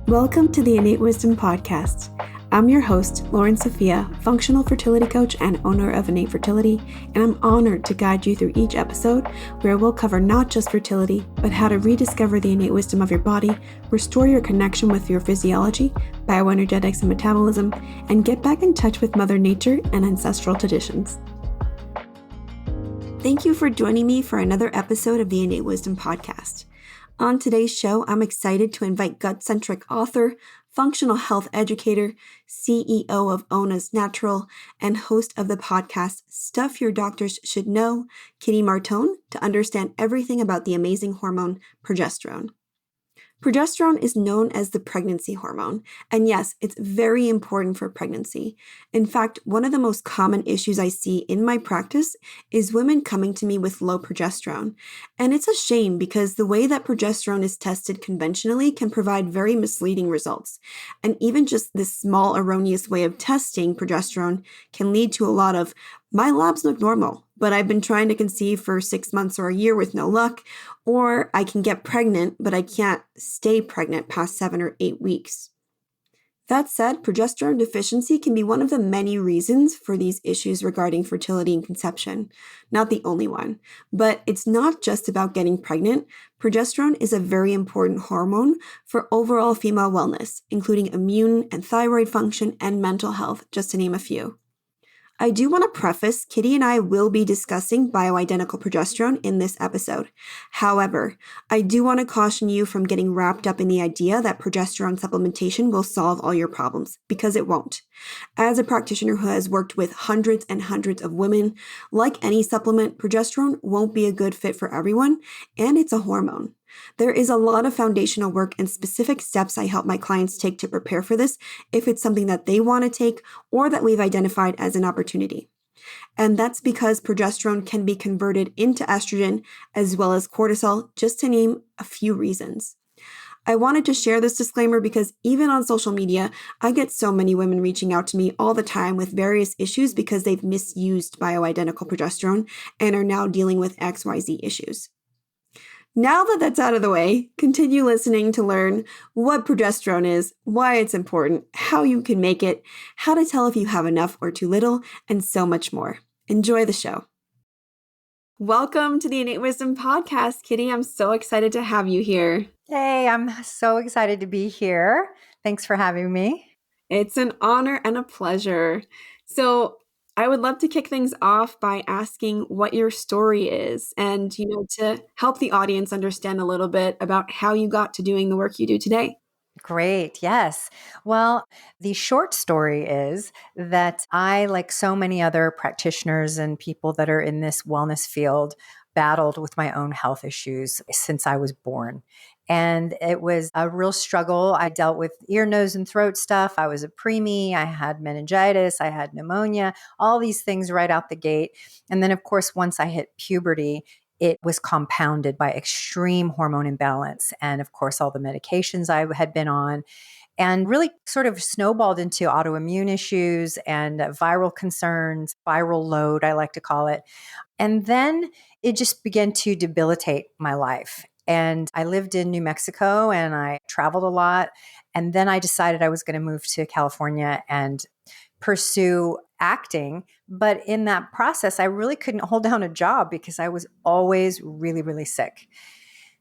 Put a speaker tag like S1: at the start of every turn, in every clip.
S1: Welcome to the Innate Wisdom Podcast. I'm your host, Loren Sofia, functional fertility coach and owner of Innate Fertility, and I'm honored to guide you through each episode where we'll cover not just fertility, but how to rediscover the innate wisdom of your body, restore your connection with your physiology, bioenergetics and metabolism, and get back in touch with Mother Nature and ancestral traditions. Thank you for joining me for another episode of the Innate Wisdom Podcast. On today's show, I'm excited to invite gut-centric author, functional health educator, CEO of Ona's Natural, and host of the podcast Stuff Your Doctors Should Know, Kitty Martone, to understand everything about the amazing hormone progesterone. Progesterone is known as the pregnancy hormone, and yes, it's very important for pregnancy. In fact, one of the most common issues I see in my practice is women coming to me with low progesterone. And it's a shame because the way that progesterone is tested conventionally can provide very misleading results. And even just this small erroneous way of testing progesterone can lead to a lot of, my labs look normal, but I've been trying to conceive for 6 months or a year with no luck, or I can get pregnant, but I can't stay pregnant past 7 or 8 weeks. That said, progesterone deficiency can be one of the many reasons for these issues regarding fertility and conception. Not the only one, but it's not just about getting pregnant. Progesterone is a very important hormone for overall female wellness, including immune and thyroid function and mental health, just to name a few. I do want to preface, Kitty and I will be discussing bioidentical progesterone in this episode. However, I do want to caution you from getting wrapped up in the idea that progesterone supplementation will solve all your problems, because it won't. As a practitioner who has worked with hundreds and hundreds of women, like any supplement, progesterone won't be a good fit for everyone, and it's a hormone. There is a lot of foundational work and specific steps I help my clients take to prepare for this if it's something that they want to take or that we've identified as an opportunity. And that's because progesterone can be converted into estrogen as well as cortisol, just to name a few reasons. I wanted to share this disclaimer because even on social media, I get so many women reaching out to me all the time with various issues because they've misused bioidentical progesterone and are now dealing with XYZ issues. Now that that's out of the way, continue listening to learn what progesterone is, why it's important, how you can make it, how to tell if you have enough or too little, and so much more. Enjoy the show. Welcome to the Innate Wisdom Podcast, Kitty. I'm so excited to have you here.
S2: Hey, I'm so excited to be here. Thanks for having me.
S1: It's an honor and a pleasure. So I would love to kick things off by asking what your story is and, to help the audience understand a little bit about how you got to doing the work you do today.
S2: Great. Yes. Well, the short story is that I, like so many other practitioners and people that are in this wellness field, battled with my own health issues since I was born. And it was a real struggle. I dealt with ear, nose, and throat stuff. I was a preemie. I had meningitis. I had pneumonia, all these things right out the gate. And then, of course, once I hit puberty, it was compounded by extreme hormone imbalance. And of course, all the medications I had been on, and really sort of snowballed into autoimmune issues and viral concerns, viral load, I like to call it. And then it just began to debilitate my life. And I lived in New Mexico and I traveled a lot. And then I decided I was going to move to California and pursue acting. But in that process, I really couldn't hold down a job because I was always really, really sick.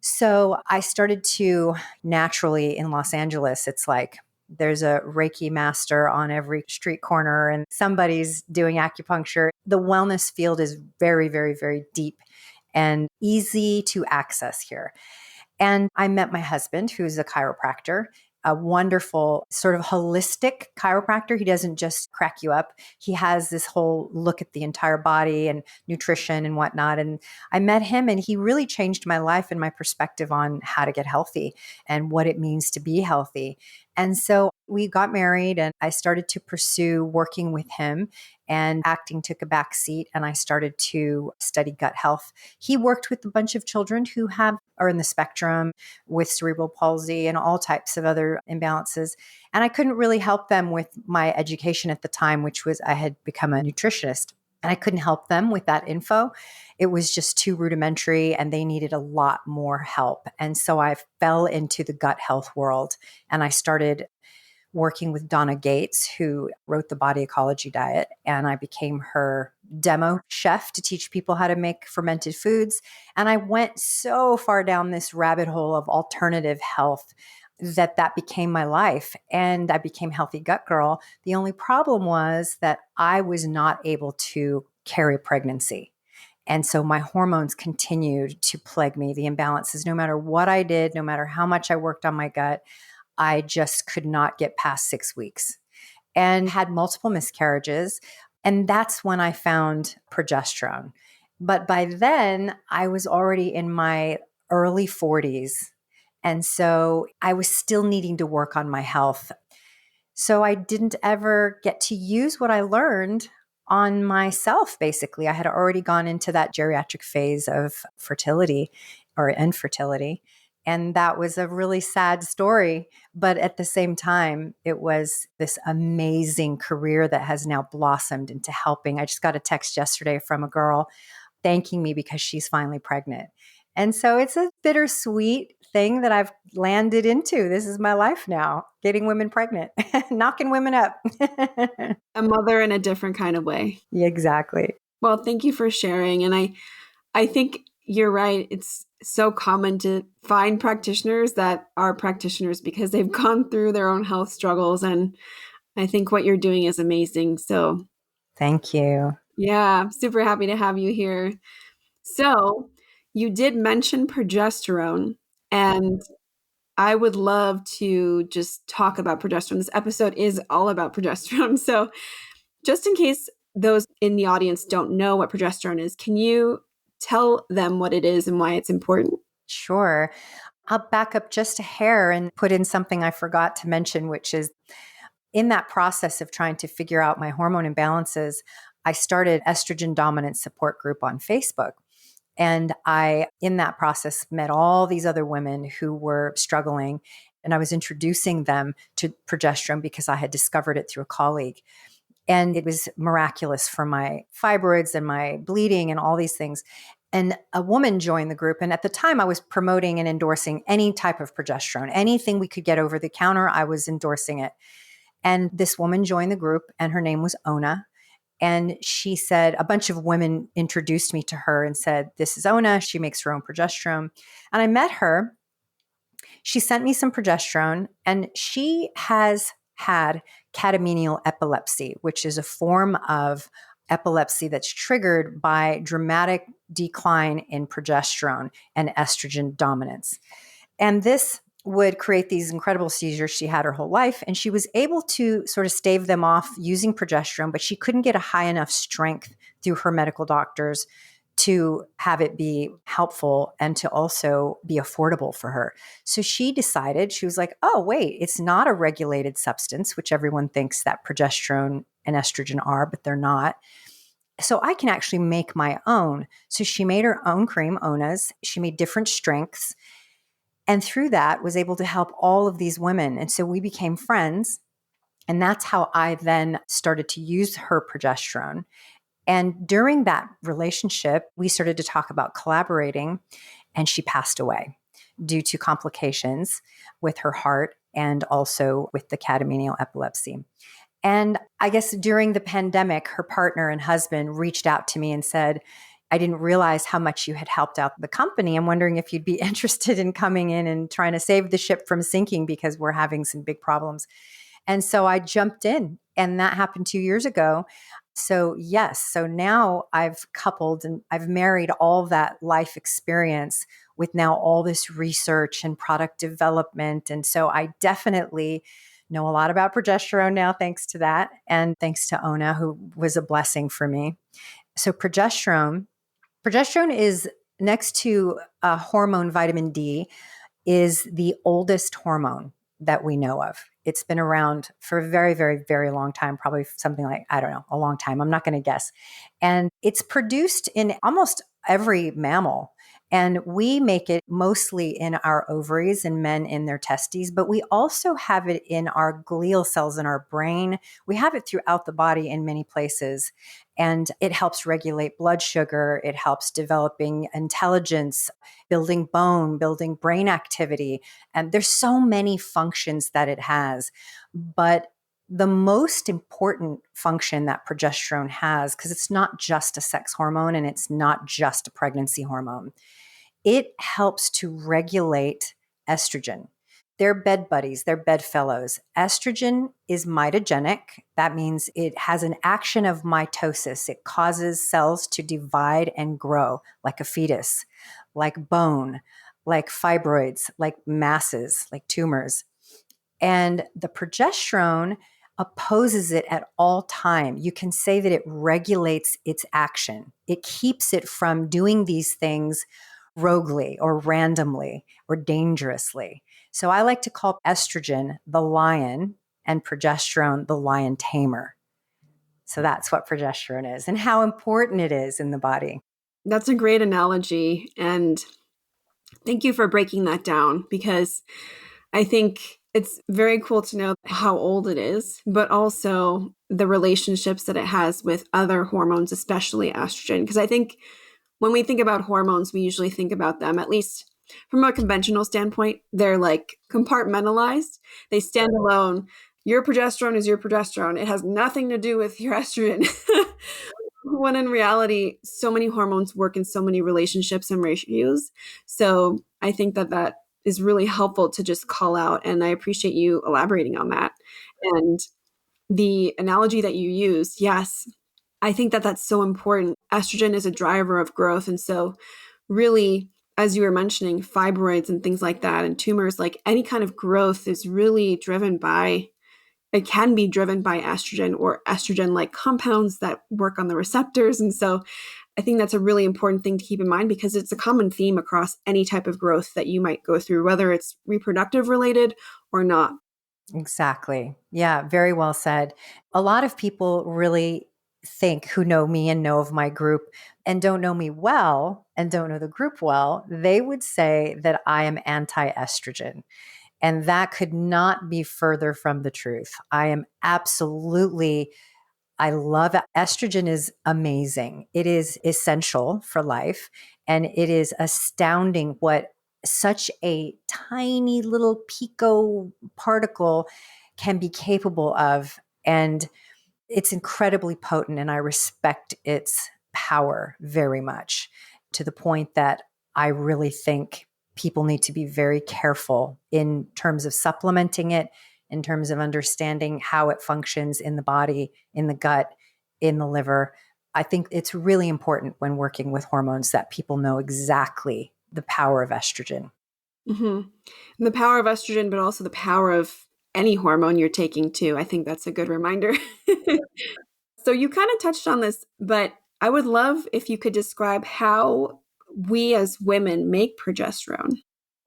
S2: So I started to naturally in Los Angeles, it's like there's a Reiki master on every street corner and somebody's doing acupuncture. The wellness field is very, very, very deep and easy to access here. And I met my husband, who's a chiropractor, a wonderful sort of holistic chiropractor. He doesn't just crack you up. He has this whole look at the entire body and nutrition and whatnot. And I met him and he really changed my life and my perspective on how to get healthy and what it means to be healthy. And so we got married and I started to pursue working with him, and acting took a back seat and I started to study gut health. He worked with a bunch of children who are in the spectrum with cerebral palsy and all types of other imbalances. And I couldn't really help them with my education at the time, which was I had become a nutritionist. And I couldn't help them with that info. It was just too rudimentary and they needed a lot more help. And so I fell into the gut health world and I started working with Donna Gates, who wrote the Body Ecology Diet. And I became her demo chef to teach people how to make fermented foods. And I went so far down this rabbit hole of alternative health that became my life. And I became Healthy Gut Girl. The only problem was that I was not able to carry pregnancy. And so my hormones continued to plague me, the imbalances, no matter what I did, no matter how much I worked on my gut, I just could not get past 6 weeks and had multiple miscarriages. And that's when I found progesterone. But by then, I was already in my early 40s. And so I was still needing to work on my health. So I didn't ever get to use what I learned on myself, basically. I had already gone into that geriatric phase of fertility or infertility. And that was a really sad story. But at the same time, it was this amazing career that has now blossomed into helping. I just got a text yesterday from a girl thanking me because she's finally pregnant. And so it's a bittersweet thing that I've landed into. This is my life now, getting women pregnant, knocking women up.
S1: A mother in a different kind of way.
S2: Yeah, exactly.
S1: Well, thank you for sharing. And I think you're right. It's so common to find practitioners that are practitioners because they've gone through their own health struggles. And I think what you're doing is amazing. So
S2: Thank you.
S1: yeah, I'm super happy to have you here. So you did mention progesterone, and I would love to just talk about progesterone. This episode is all about progesterone. So just in case those in the audience don't know what progesterone is, can you tell them what it is and why it's important?
S2: Sure. I'll back up just a hair and put in something I forgot to mention, which is in that process of trying to figure out my hormone imbalances, I started estrogen dominant support group on Facebook. And I, in that process, met all these other women who were struggling. And I was introducing them to progesterone because I had discovered it through a colleague. And it was miraculous for my fibroids and my bleeding and all these things. And a woman joined the group. And at the time, I was promoting and endorsing any type of progesterone, anything we could get over the counter, I was endorsing it. And this woman joined the group, and her name was Ona. And she said, a bunch of women introduced me to her and said, this is Ona. She makes her own progesterone. And I met her. She sent me some progesterone, and she has had catamenial epilepsy, which is a form of epilepsy that's triggered by dramatic decline in progesterone and estrogen dominance. And this would create these incredible seizures she had her whole life. And she was able to sort of stave them off using progesterone, but she couldn't get a high enough strength through her medical doctors to have it be helpful and to also be affordable for her. So she decided, she was like, oh, wait, it's not a regulated substance, which everyone thinks that progesterone and estrogen are, but they're not. So I can actually make my own. So she made her own cream, Ona's. She made different strengths. And through that was able to help all of these women. And so we became friends. And that's how I then started to use her progesterone. And during that relationship, we started to talk about collaborating, and she passed away due to complications with her heart and also with the catamenial epilepsy. And I guess during the pandemic, her partner and husband reached out to me and said, I didn't realize how much you had helped out the company. I'm wondering if you'd be interested in coming in and trying to save the ship from sinking because we're having some big problems. And so I jumped in, and that happened 2 years ago. So yes, so now I've coupled and I've married all that life experience with now all this research and product development. And so I definitely know a lot about progesterone now, thanks to that. And thanks to Ona, who was a blessing for me. So progesterone is next to hormone vitamin D, is the oldest hormone that we know of. It's been around for a very, very, very long time, probably something like, I don't know, a long time. I'm not going to guess. And it's produced in almost every mammal. And we make it mostly in our ovaries and men in their testes, but we also have it in our glial cells in our brain. We have it throughout the body in many places. And it helps regulate blood sugar. It helps developing intelligence, building bone, building brain activity. And there's so many functions that it has. But the most important function that progesterone has, because it's not just a sex hormone and it's not just a pregnancy hormone, it helps to regulate estrogen. They're bed buddies, they're bedfellows. Estrogen is mitogenic. That means it has an action of mitosis. It causes cells to divide and grow like a fetus, like bone, like fibroids, like masses, like tumors. And the progesterone opposes it at all time. You can say that it regulates its action. It keeps it from doing these things roguely or randomly or dangerously. So I like to call estrogen the lion and progesterone the lion tamer. So that's what progesterone is and how important it is in the body.
S1: That's a great analogy. And thank you for breaking that down, because I think it's very cool to know how old it is, but also the relationships that it has with other hormones, especially estrogen. Because I think when we think about hormones, we usually think about them, at least from a conventional standpoint, they're like compartmentalized. They stand alone. Your progesterone is your progesterone. It has nothing to do with your estrogen. When in reality, so many hormones work in so many relationships and ratios. So I think that is really helpful to just call out. And I appreciate you elaborating on that. And the analogy that you used, yes, I think that's so important. Estrogen is a driver of growth. And so really, as you were mentioning, fibroids and things like that, and tumors, like any kind of growth is really driven by, it can be driven by estrogen or estrogen-like compounds that work on the receptors. And so I think that's a really important thing to keep in mind, because it's a common theme across any type of growth that you might go through, whether it's reproductive related or not.
S2: Exactly. Yeah, very well said. A lot of people really think, who know me and know of my group and don't know me well and don't know the group well, they would say that I am anti-estrogen. And that could not be further from the truth. I am absolutely, I love estrogen is amazing. It is essential for life. And it is astounding what such a tiny little pico particle can be capable of. And it's incredibly potent. And I respect its power very much, to the point that I really think people need to be very careful in terms of supplementing it, in terms of understanding how it functions in the body, in the gut, in the liver. I think it's really important when working with hormones that people know exactly the power of estrogen.
S1: Mm-hmm. And the power of estrogen, but also the power of any hormone you're taking too. I think that's a good reminder. So you kind of touched on this, but I would love if you could describe how we as women make progesterone.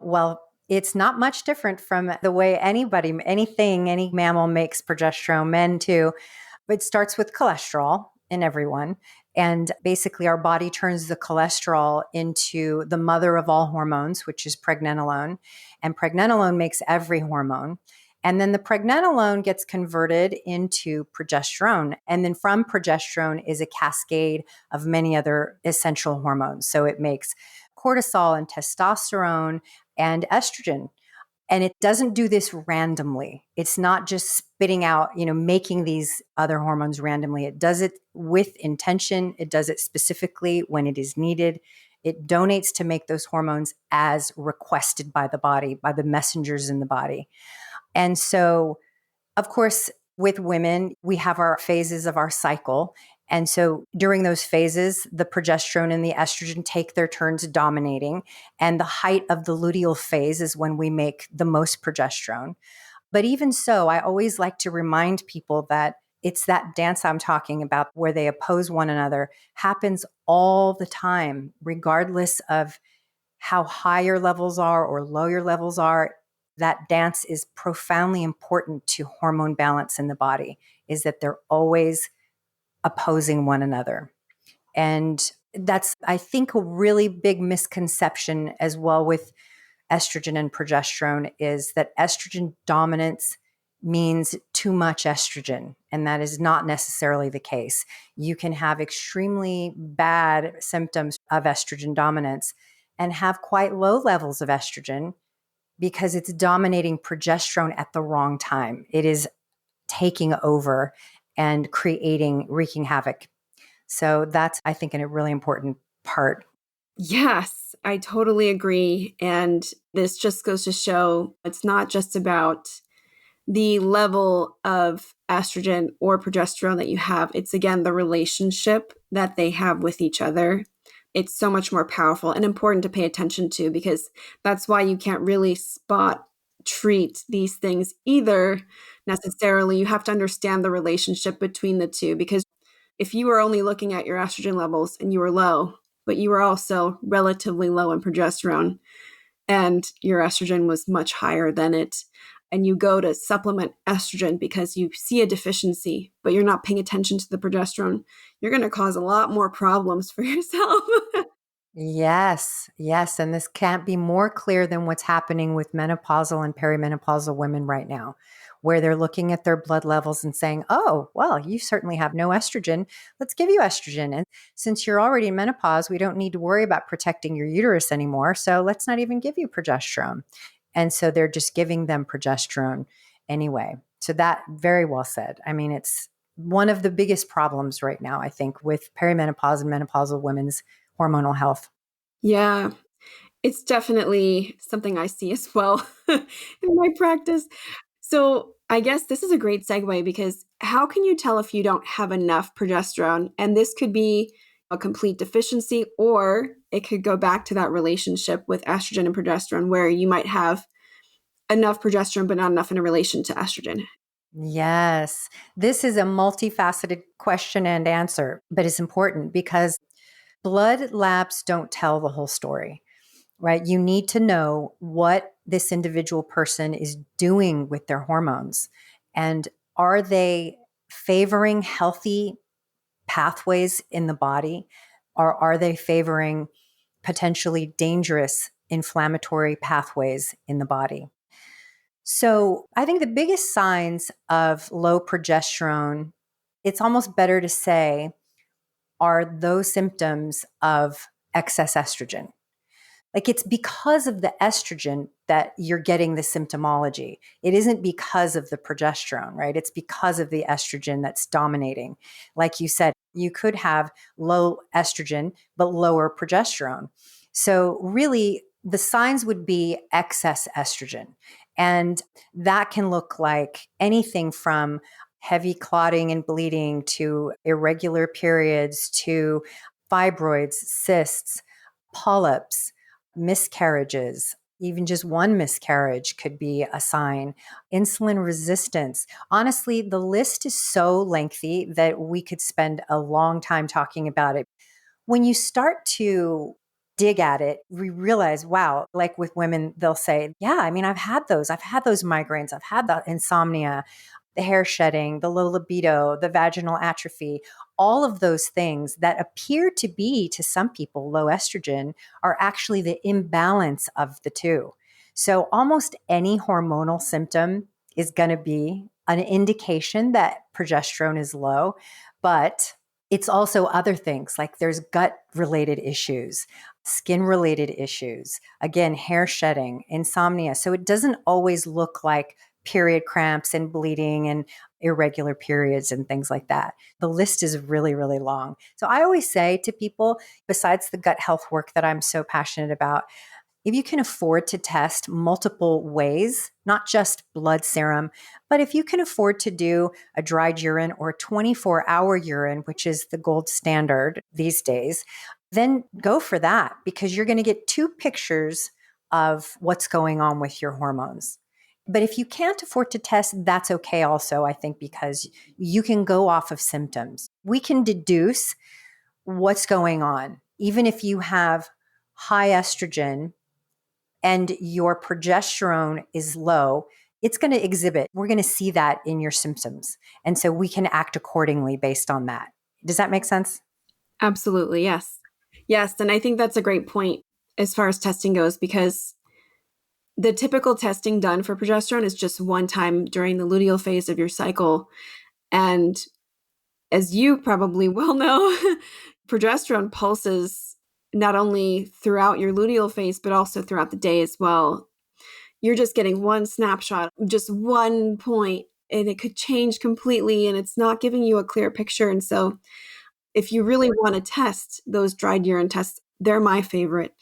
S2: Well, it's not much different from the way anybody, anything, any mammal makes progesterone, men too. It starts with cholesterol in everyone. And basically, our body turns the cholesterol into the mother of all hormones, which is pregnenolone. And pregnenolone makes every hormone. And then the pregnenolone gets converted into progesterone. And then from progesterone is a cascade of many other essential hormones. So it makes cortisol and testosterone and estrogen. And it doesn't do this randomly. It's not just spitting out, making these other hormones randomly. It does it with intention. It does it specifically when it is needed. It donates to make those hormones as requested by the body, by the messengers in the body. And so, of course, with women, we have our phases of our cycle. And so during those phases, the progesterone and the estrogen take their turns dominating. And the height of the luteal phase is when we make the most progesterone. But even so, I always like to remind people that it's that dance I'm talking about where they oppose one another happens all the time, regardless of how high your levels are or low your levels are. That dance is profoundly important to hormone balance in the body, is that they're always opposing one another. And that's, I think, a really big misconception as well with estrogen and progesterone is that estrogen dominance means too much estrogen. And that is not necessarily the case. You can have extremely bad symptoms of estrogen dominance and have quite low levels of estrogen because it's dominating progesterone at the wrong time. It is taking over and wreaking havoc. So that's, I think, a really important part.
S1: Yes, I totally agree. And this just goes to show it's not just about the level of estrogen or progesterone that you have. It's again the relationship that they have with each other. It's so much more powerful and important to pay attention to, because that's why you can't really spot treat these things either necessarily. You have to understand the relationship between the two, because if you were only looking at your estrogen levels and you were low, but you were also relatively low in progesterone and your estrogen was much higher than it, and you go to supplement estrogen because you see a deficiency, but you're not paying attention to the progesterone, you're going to cause a lot more problems for yourself.
S2: Yes, yes. And this can't be more clear than what's happening with menopausal and perimenopausal women right now, where they're looking at their blood levels and saying, oh, well, you certainly have no estrogen. Let's give you estrogen. And since you're already in menopause, we don't need to worry about protecting your uterus anymore. So let's not even give you progesterone. And so they're just giving them progesterone anyway. So that, very well said. I mean, it's one of the biggest problems right now, I think, with perimenopause and menopausal women's hormonal health.
S1: Yeah, it's definitely something I see as well in my practice. So I guess this is a great segue, because how can you tell if you don't have enough progesterone? And this could be a complete deficiency, or it could go back to that relationship with estrogen and progesterone where you might have enough progesterone, but not enough in a relation to estrogen.
S2: Yes, this is a multifaceted question and answer, but it's important because blood labs don't tell the whole story, right? You need to know what this individual person is doing with their hormones. And are they favoring healthy pathways in the body, or are they favoring potentially dangerous inflammatory pathways in the body? So I think the biggest signs of low progesterone, it's almost better to say, are those symptoms of excess estrogen. Like, it's because of the estrogen that you're getting the symptomology. It isn't because of the progesterone, right? It's because of the estrogen that's dominating. Like you said, you could have low estrogen, but lower progesterone. So really, the signs would be excess estrogen. And that can look like anything from heavy clotting and bleeding to irregular periods to fibroids, cysts, polyps, miscarriages. Even just one miscarriage could be a sign. Insulin resistance. Honestly, the list is so lengthy that we could spend a long time talking about it. When you start to dig at it, we realize, wow, like with women, they'll say, yeah, I mean, I've had those. I've had those migraines. I've had the insomnia, the hair shedding, the low libido, the vaginal atrophy. All of those things that appear to be, to some people, low estrogen are actually the imbalance of the two. So almost any hormonal symptom is going to be an indication that progesterone is low, but it's also other things, like there's gut related issues, skin related issues, again, hair shedding, insomnia. So it doesn't always look like period cramps and bleeding and irregular periods and things like that. The list is really, really long. So I always say to people, besides the gut health work that I'm so passionate about, if you can afford to test multiple ways, not just blood serum, but if you can afford to do a dried urine or 24-hour urine, which is the gold standard these days, then go for that, because you're going to get two pictures of what's going on with your hormones. But if you can't afford to test, that's okay also, I think, because you can go off of symptoms. We can deduce what's going on. Even if you have high estrogen and your progesterone is low, it's going to exhibit. We're going to see that in your symptoms. And so we can act accordingly based on that. Does that make sense?
S1: Absolutely, yes. Yes, and I think that's a great point as far as testing goes, because the typical testing done for progesterone is just one time during the luteal phase of your cycle. And as you probably well know, progesterone pulses not only throughout your luteal phase, but also throughout the day as well. You're just getting one snapshot, just one point, and it could change completely, and it's not giving you a clear picture. And so, if you really want to test those dried urine tests, they're my favorite.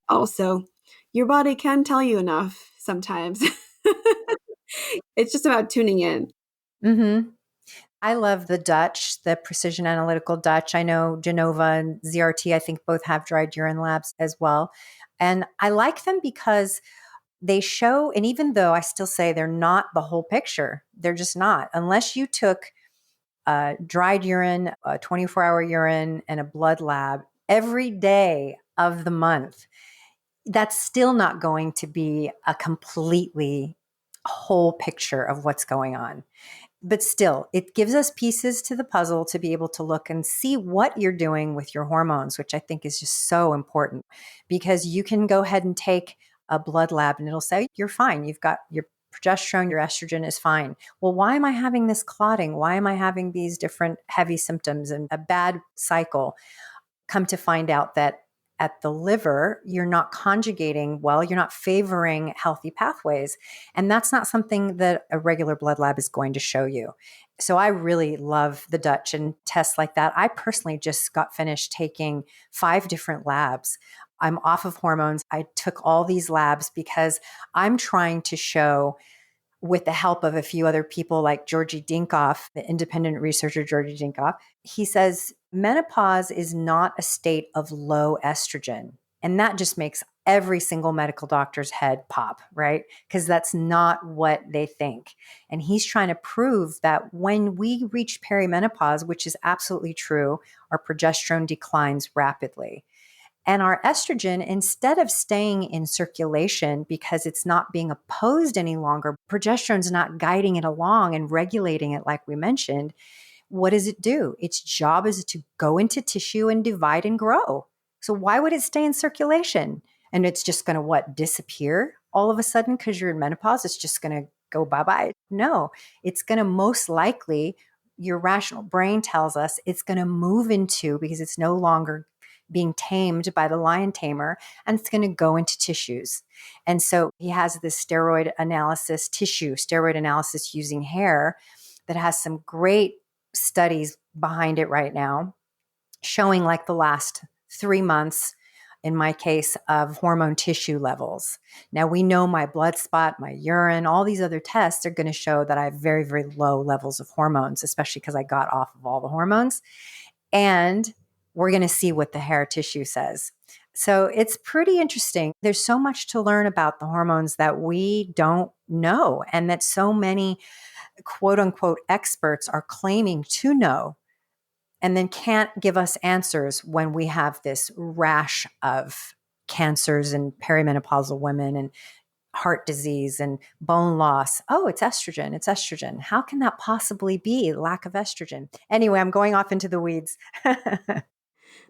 S1: Also, your body can tell you enough sometimes. It's just about tuning in.
S2: Mm-hmm. I love the Dutch, the precision analytical Dutch. I know Genova and ZRT, I think both have dried urine labs as well. And I like them because they show, and even though I still say they're not the whole picture, they're just not. Unless you took dried urine, a 24-hour urine, and a blood lab every day of the month, that's still not going to be a completely whole picture of what's going on. But still, it gives us pieces to the puzzle to be able to look and see what you're doing with your hormones, which I think is just so important, because you can go ahead and take a blood lab and it'll say you're fine. You've got your progesterone, your estrogen is fine. Well, why am I having this clotting? Why am I having these different heavy symptoms and a bad cycle? Come to find out that at the liver, you're not conjugating well, you're not favoring healthy pathways. And that's not something that a regular blood lab is going to show you. So I really love the Dutch and tests like that. I personally just got finished taking 5 different labs. I'm off of hormones. I took all these labs because I'm trying to show, with the help of a few other people like Georgi Dinkoff, the independent researcher Georgi Dinkoff, he says menopause is not a state of low estrogen. And that just makes every single medical doctor's head pop, right? Because that's not what they think. And he's trying to prove that when we reach perimenopause, which is absolutely true, our progesterone declines rapidly. And our estrogen, instead of staying in circulation because it's not being opposed any longer, progesterone's not guiding it along and regulating it like we mentioned. What does it do? Its job is to go into tissue and divide and grow. So why would it stay in circulation? And it's just going to disappear all of a sudden because you're in menopause? It's just going to go bye-bye. No, it's going to most likely, your rational brain tells us it's going to move into, because it's no longer being tamed by the lion tamer, and it's going to go into tissues. And so he has this steroid analysis using hair that has some great studies behind it right now, showing like the last 3 months, in my case, of hormone tissue levels. Now we know my blood spot, my urine, all these other tests are going to show that I have very, very low levels of hormones, especially because I got off of all the hormones. And we're going to see what the hair tissue says. So it's pretty interesting. There's so much to learn about the hormones that we don't know, and that so many quote unquote experts are claiming to know, and then can't give us answers when we have this rash of cancers in perimenopausal women and heart disease and bone loss. Oh, it's estrogen. It's estrogen. How can that possibly be lack of estrogen? Anyway, I'm going off into the weeds.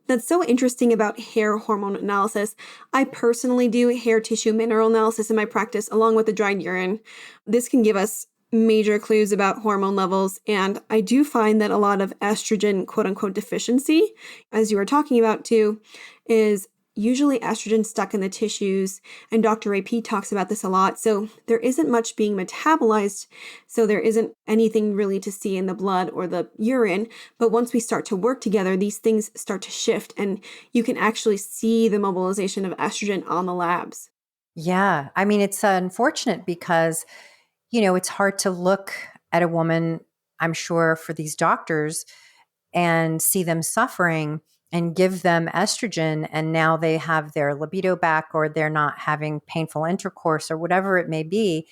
S1: That's so interesting about hair hormone analysis. I personally do hair tissue mineral analysis in my practice along with the dried urine. This can give us major clues about hormone levels, and I do find that a lot of estrogen quote unquote deficiency, as you were talking about too, is usually estrogen stuck in the tissues, and Dr. AP talks about this a lot. So there isn't much being metabolized, so there isn't anything really to see in the blood or the urine. But once we start to work together, these things start to shift, and you can actually see the mobilization of estrogen on the labs.
S2: Yeah. I mean, it's unfortunate because, it's hard to look at a woman, I'm sure, for these doctors and see them suffering and give them estrogen, and now they have their libido back, or they're not having painful intercourse or whatever it may be,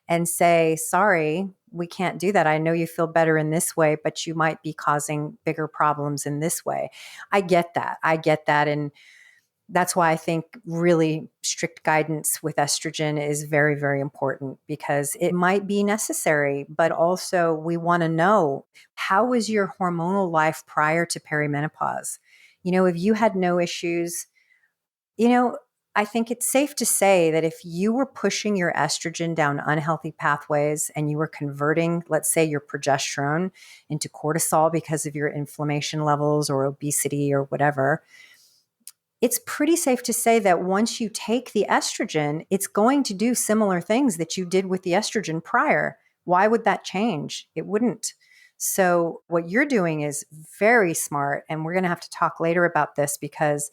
S2: and say, sorry, we can't do that. I know you feel better in this way, but you might be causing bigger problems in this way. I get that. And that's why I think really strict guidance with estrogen is very, very important, because it might be necessary, but also we want to know, how was your hormonal life prior to perimenopause? If you had no issues, I think it's safe to say that if you were pushing your estrogen down unhealthy pathways and you were converting, let's say, your progesterone into cortisol because of your inflammation levels or obesity or whatever, it's pretty safe to say that once you take the estrogen, it's going to do similar things that you did with the estrogen prior. Why would that change? It wouldn't. So what you're doing is very smart. And we're going to have to talk later about this because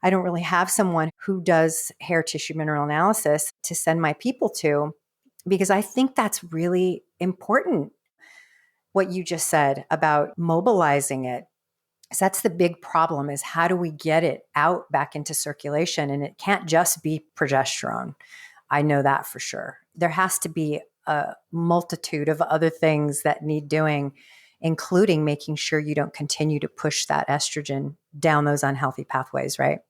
S2: I don't really have someone who does hair tissue mineral analysis to send my people to, because I think that's really important. What you just said about mobilizing it. So that's the big problem, is how do we get it out back into circulation? And it can't just be progesterone. I know that for sure. There has to be a multitude of other things that need doing, including making sure you don't continue to push that estrogen down those unhealthy pathways, right?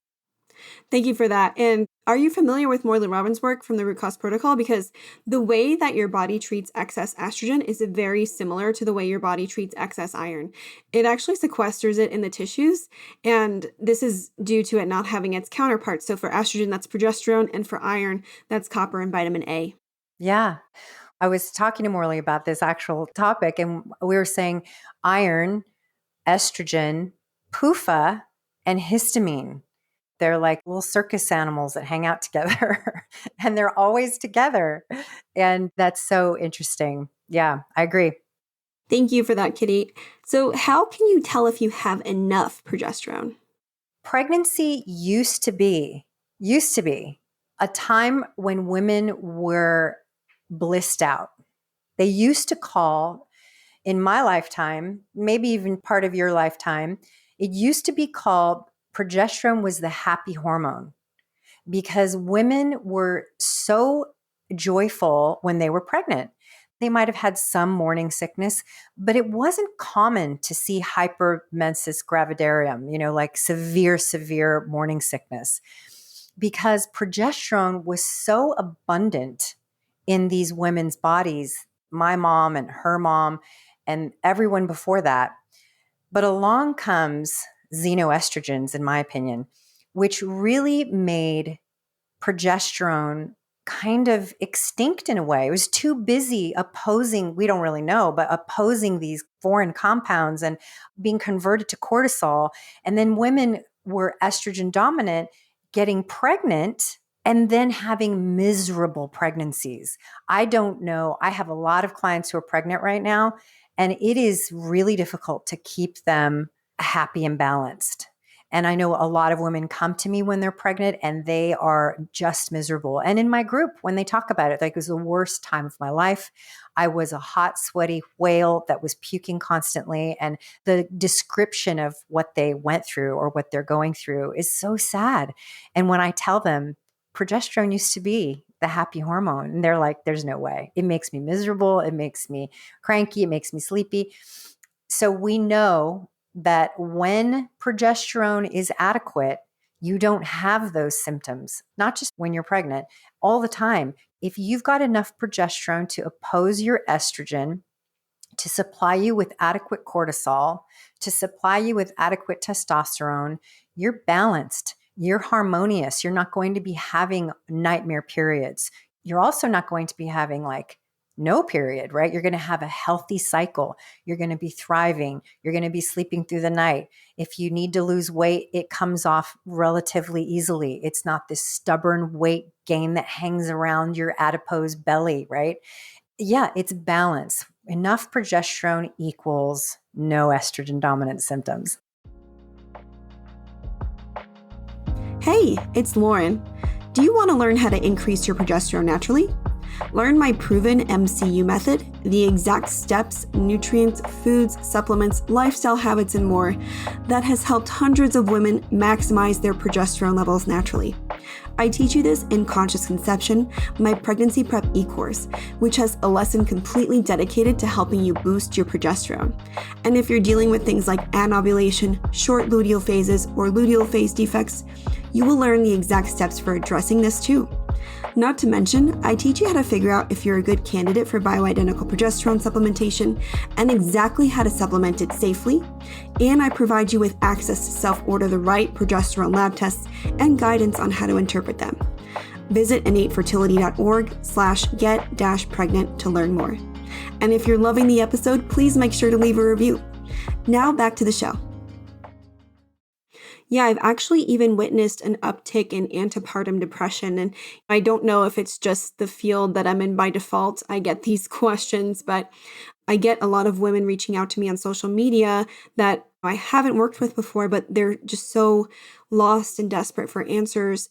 S1: Thank you for that. And are you familiar with Morley Robbins' work from the Root Cause Protocol? Because the way that your body treats excess estrogen is very similar to the way your body treats excess iron. It actually sequesters it in the tissues, and this is due to it not having its counterparts. So for estrogen, that's progesterone, and for iron, that's copper and vitamin A.
S2: Yeah. I was talking to Morley about this actual topic, and we were saying iron, estrogen, PUFA, and histamine. They're like little circus animals that hang out together and they're always together. And that's so interesting. Yeah, I agree.
S1: Thank you for that, Kitty. So how can you tell if you have enough progesterone?
S2: Pregnancy used to be a time when women were blissed out. They used to call, in my lifetime, maybe even part of your lifetime, it used to be called progesterone was the happy hormone, because women were so joyful when they were pregnant. They might have had some morning sickness, but it wasn't common to see hypermenses gravidarum, like severe morning sickness, because progesterone was so abundant in these women's bodies, my mom and her mom and everyone before that. But along comes Xenoestrogens, in my opinion, which really made progesterone kind of extinct in a way. It was too busy opposing, we don't really know, but opposing these foreign compounds and being converted to cortisol. And then women were estrogen dominant, getting pregnant, and then having miserable pregnancies. I don't know. I have a lot of clients who are pregnant right now, and it is really difficult to keep them happy and balanced. And I know a lot of women come to me when they're pregnant and they are just miserable. And in my group, when they talk about it, like, it was the worst time of my life. I was a hot, sweaty whale that was puking constantly. And the description of what they went through or what they're going through is so sad. And when I tell them progesterone used to be the happy hormone, and they're like, there's no way. It makes me miserable. It makes me cranky. It makes me sleepy. So we know that when progesterone is adequate, you don't have those symptoms, not just when you're pregnant, all the time. If you've got enough progesterone to oppose your estrogen, to supply you with adequate cortisol, to supply you with adequate testosterone, you're balanced, you're harmonious. You're not going to be having nightmare periods. You're also not going to be having no period, right? You're going to have a healthy cycle. You're going to be thriving. You're going to be sleeping through the night. If you need to lose weight, it comes off relatively easily. It's not this stubborn weight gain that hangs around your adipose belly, right? Yeah, it's balance. Enough progesterone equals no estrogen dominant symptoms.
S1: Hey, it's Loren. Do you want to learn how to increase your progesterone naturally? Learn my proven MCU method, the exact steps, nutrients, foods, supplements, lifestyle habits, and more that has helped hundreds of women maximize their progesterone levels naturally. I teach you this in Conscious Conception, my pregnancy prep e-course, which has a lesson completely dedicated to helping you boost your progesterone. And if you're dealing with things like anovulation, short luteal phases, or luteal phase defects, you will learn the exact steps for addressing this too. Not to mention, I teach you how to figure out if you're a good candidate for bioidentical progesterone supplementation and exactly how to supplement it safely. And I provide you with access to self-order the right progesterone lab tests and guidance on how to interpret them. Visit innatefertility.org/get-pregnant to learn more. And if you're loving the episode, please make sure to leave a review. Now back to the show. Yeah, I've actually even witnessed an uptick in antepartum depression. And I don't know if it's just the field that I'm in by default. I get these questions, but I get a lot of women reaching out to me on social media that I haven't worked with before, but they're just so lost and desperate for answers.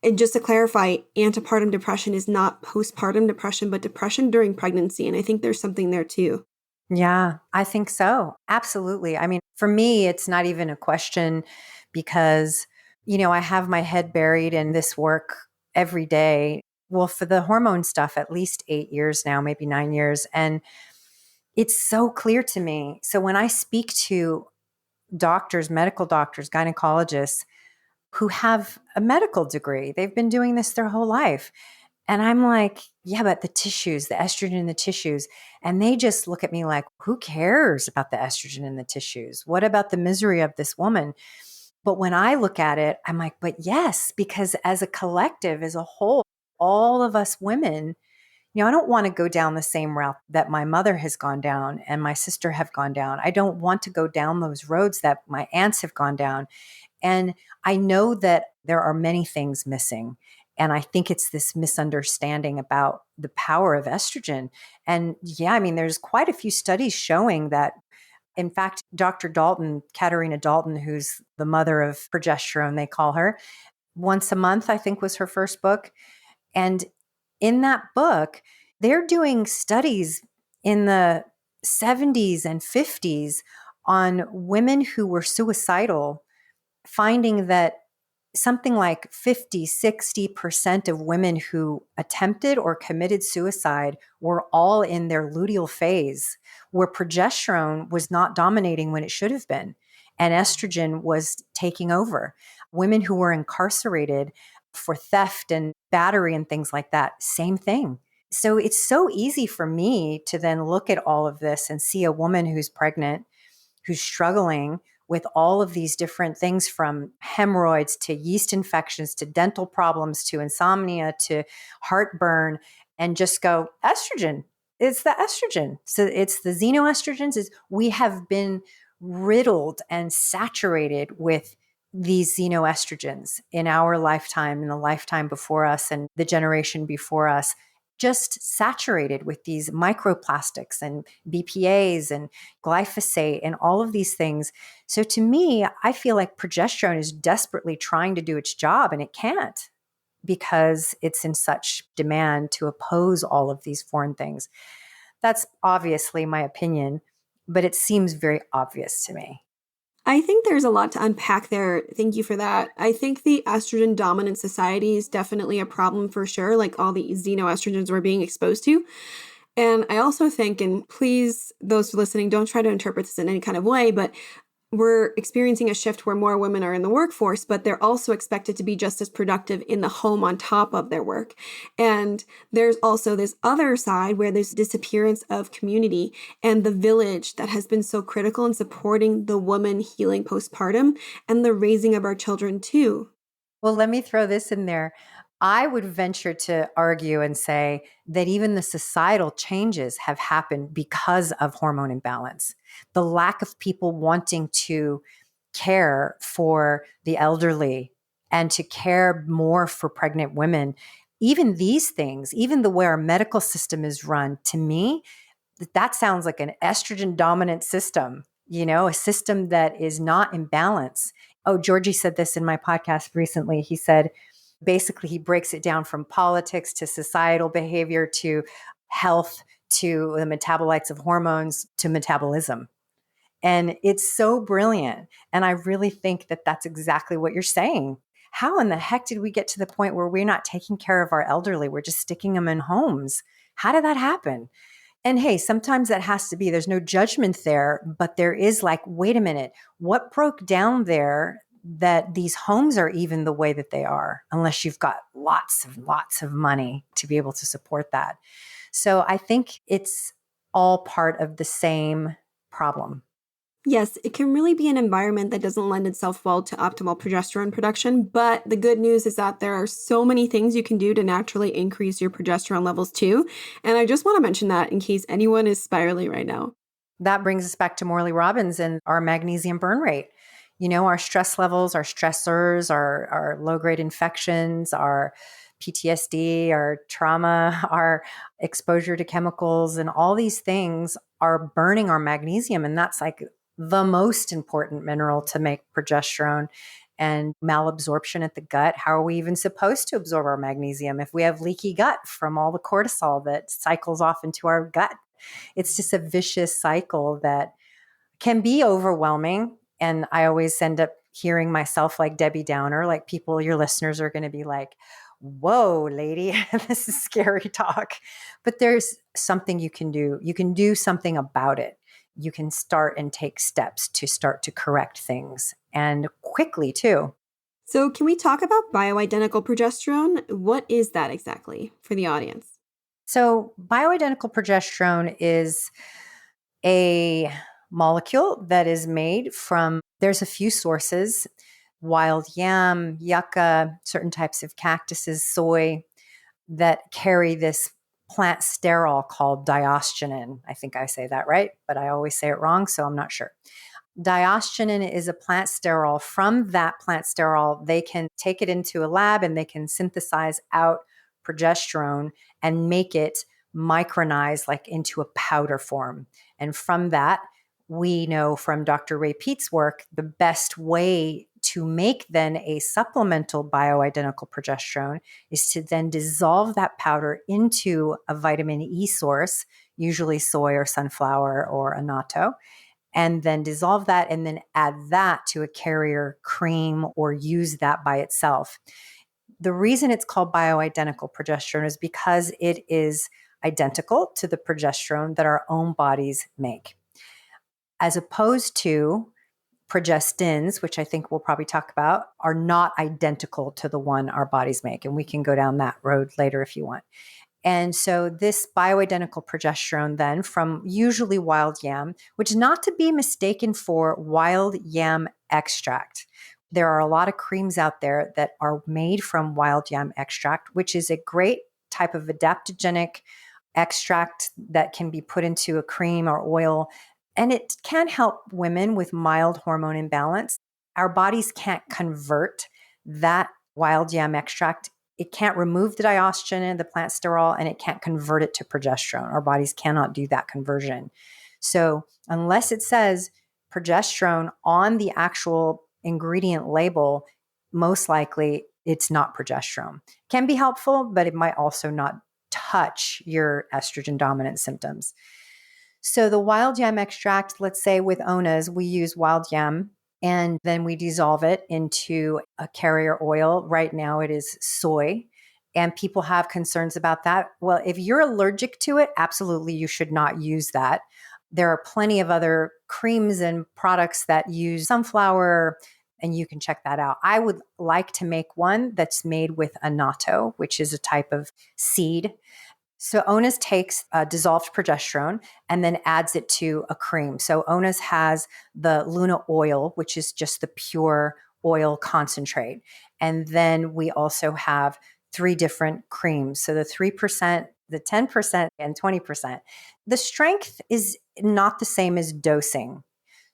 S1: And just to clarify, antepartum depression is not postpartum depression, but depression during pregnancy. And I think there's something there too.
S2: Yeah, I think so. Absolutely. I mean, for me, it's not even a question because, I have my head buried in this work every day. Well, for the hormone stuff, at least 8 years now, maybe 9 years. And it's so clear to me. So when I speak to doctors, medical doctors, gynecologists who have a medical degree, they've been doing this their whole life. And I'm like, yeah, but the tissues, the estrogen in the tissues. And they just look at me like, who cares about the estrogen in the tissues? What about the misery of this woman? But when I look at it, I'm like, but yes, because as a collective, as a whole, all of us women, I don't want to go down the same route that my mother has gone down and my sister have gone down. I don't want to go down those roads that my aunts have gone down. And I know that there are many things missing. And I think it's this misunderstanding about the power of estrogen. And yeah, I mean, there's quite a few studies showing that. In fact, Dr. Dalton, Katarina Dalton, who's the mother of progesterone, they call her, Once a Month, I think was her first book. And in that book, they're doing studies in the 70s and 50s on women who were suicidal, finding that something like 50, 60% of women who attempted or committed suicide were all in their luteal phase, where progesterone was not dominating when it should have been, and estrogen was taking over. Women who were incarcerated for theft and battery and things like that, same thing. So it's so easy for me to then look at all of this and see a woman who's pregnant, who's struggling with all of these different things, from hemorrhoids to yeast infections to dental problems to insomnia to heartburn, and just go, estrogen. It's the estrogen. So it's the xenoestrogens. We have been riddled and saturated with these xenoestrogens in our lifetime, in the lifetime before us and the generation before us, just saturated with these microplastics and BPAs and glyphosate and all of these things. So to me, I feel like progesterone is desperately trying to do its job, and it can't because it's in such demand to oppose all of these foreign things. That's obviously my opinion, but it seems very obvious to me.
S1: I think there's a lot to unpack there. Thank you for that. I think the estrogen dominant society is definitely a problem for sure, like all the xenoestrogens we're being exposed to. And I also think, and please, those listening, don't try to interpret this in any kind of way, but we're experiencing a shift where more women are in the workforce, but they're also expected to be just as productive in the home on top of their work. And there's also this other side where there's disappearance of community and the village that has been so critical in supporting the woman healing postpartum and the raising of our children too.
S2: Well, let me throw this in there. I would venture to argue and say that even the societal changes have happened because of hormone imbalance. The lack of people wanting to care for the elderly and to care more for pregnant women. Even these things, even the way our medical system is run, to me, that sounds like an estrogen dominant system, a system that is not in balance. Oh, Georgie said this in my podcast recently. He said, basically, he breaks it down from politics to societal behavior to health to the metabolites of hormones to metabolism. And it's so brilliant. And I really think that that's exactly what you're saying. How in the heck did we get to the point where we're not taking care of our elderly? We're just sticking them in homes. How did that happen? And hey, sometimes that has to be, there's no judgment there, but there is like, wait a minute, what broke down there that these homes are even the way that they are, unless you've got lots of money to be able to support that. So I think it's all part of the same problem.
S1: Yes, it can really be an environment that doesn't lend itself well to optimal progesterone production, but the good news is that there are so many things you can do to naturally increase your progesterone levels too. And I just want to mention that in case anyone is spiraling right now.
S2: That brings us back to Morley Robbins and our magnesium burn rate. Our stress levels, our stressors, our low-grade infections, our PTSD, our trauma, our exposure to chemicals, and all these things are burning our magnesium. And that's like the most important mineral to make progesterone. And malabsorption at the gut. How are we even supposed to absorb our magnesium if we have leaky gut from all the cortisol that cycles off into our gut? It's just a vicious cycle that can be overwhelming. And I always end up hearing myself like Debbie Downer, like people, your listeners are going to be like, whoa, lady, this is scary talk. But there's something you can do. You can do something about it. You can start and take steps to start to correct things, and quickly too.
S1: So can we talk about bioidentical progesterone? What is that exactly for the audience?
S2: So bioidentical progesterone is a molecule that is made from, there's a few sources, wild yam, yucca, certain types of cactuses, soy, that carry this plant sterol called diosgenin. I think I say that right, but I always say it wrong, so I'm not sure. Diosgenin is a plant sterol. From that plant sterol, they can take it into a lab and they can synthesize out progesterone and make it micronize like into a powder form. And from that, we know from Dr. Ray Peat's work, the best way to make then a supplemental bioidentical progesterone is to then dissolve that powder into a vitamin E source, usually soy or sunflower or annatto, and then dissolve that and then add that to a carrier cream or use that by itself. The reason it's called bioidentical progesterone is because it is identical to the progesterone that our own bodies make, as opposed to progestins, which I think we'll probably talk about, are not identical to the one our bodies make. And we can go down that road later if you want. And so this bioidentical progesterone then from usually wild yam, which is not to be mistaken for wild yam extract. There are a lot of creams out there that are made from wild yam extract, which is a great type of adaptogenic extract that can be put into a cream or oil. And it can help women with mild hormone imbalance. Our bodies can't convert that wild yam extract. It can't remove the diosgenin, the plant sterol, and it can't convert it to progesterone. Our bodies cannot do that conversion. So unless it says progesterone on the actual ingredient label, most likely it's not progesterone. Can be helpful, but it might also not touch your estrogen dominant symptoms. So the wild yam extract, let's say with ONAs, we use wild yam and then we dissolve it into a carrier oil. Right now it is soy. And people have concerns about that. Well, if you're allergic to it, absolutely you should not use that. There are plenty of other creams and products that use sunflower, and you can check that out. I would like to make one that's made with annatto, which is a type of seed. So ONAS takes dissolved progesterone and then adds it to a cream. So ONAS has the Luna oil, which is just the pure oil concentrate. And then we also have 3 different creams. So the 3%, the 10%, and 20%. The strength is not the same as dosing.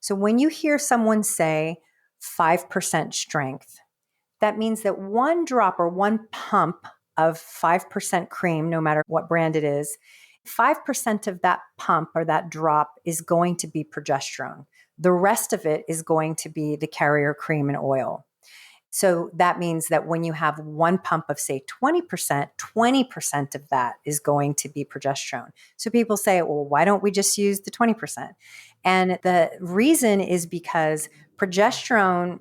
S2: So when you hear someone say 5% strength, that means that 1 drop or 1 pump of 5% cream, no matter what brand it is, 5% of that pump or that drop is going to be progesterone. The rest of it is going to be the carrier cream and oil. So that means that when you have 1 pump of, say, 20%, 20% of that is going to be progesterone. So people say, well, why don't we just use the 20%? And the reason is because progesterone,